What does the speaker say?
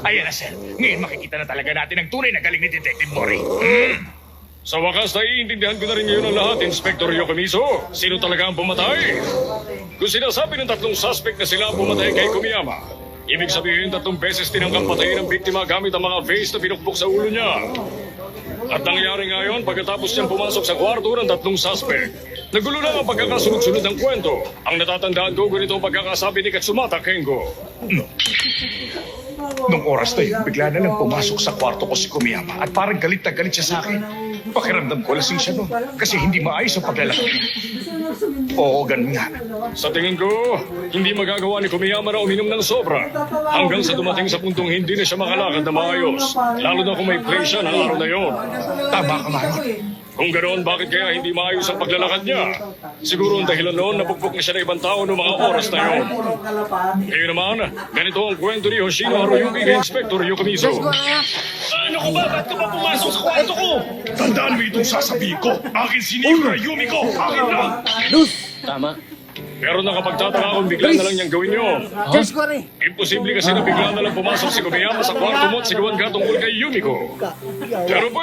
Ayan na, sir. Ngayon makikita na talaga natin ang tunay na galing ni Detective Mori. Sa wakas, naiintindihan ko na rin ngayon ang lahat, Inspector Yokomizo. Sino talaga ang pumatay? Kung sinasabi ng tatlong suspect na sila ang pumatay kay Kumiyama, ibig sabihin 3 beses tinangkang patayin ang biktima gamit ang mga vase na pinukpok sa ulo niya. At nangyari ngayon pagkatapos niyang pumasok sa kwarto ng 3 suspect. Nagulo lang ang pagkakasunod-sunod ng kwento. Ang natatandaan ko ganito ang pagkakasabi ni Katsumata Kengo. Nung oras na yun, bigla na lang pumasok sa kwarto ko si Kumiyama at parang galit na galit siya sa akin. Pakiramdam ko lasing siya nun kasi hindi maayos ang paglalakad. Oo, ganun nga. Sa tingin ko, hindi magagawa ni Kumiyama na uminom ng sobra. Hanggang sa dumating sa puntong hindi na siya makalakad na maayos. Lalo na kung may play siya ng laro na yon. Tama ka, Maron. Kung ganoon, bakit kaya hindi maayos ang paglalakad niya? Siguro ang dahilan noon, napukpok na siya ng ibang tao noong mga oras na yon. Ngayon naman, ganito ang kwento ni Hoshino Haruyuki kay Inspector Yokomizo. Ano ko ba? Ba't ka ba pumasok sa kwarto ko? Tandaan mo itong sasabihin ko. Akin si Niura Yumiko. Akin lang. Tama. Pero nakapagtataka kung bigla na lang niyang gawin yun. Diyos ko rin. Imposible kasi na bigla na lang pumasok si Kumiyama sa kwarto mo at sigawan ka tungkol kay Yumiko. Pero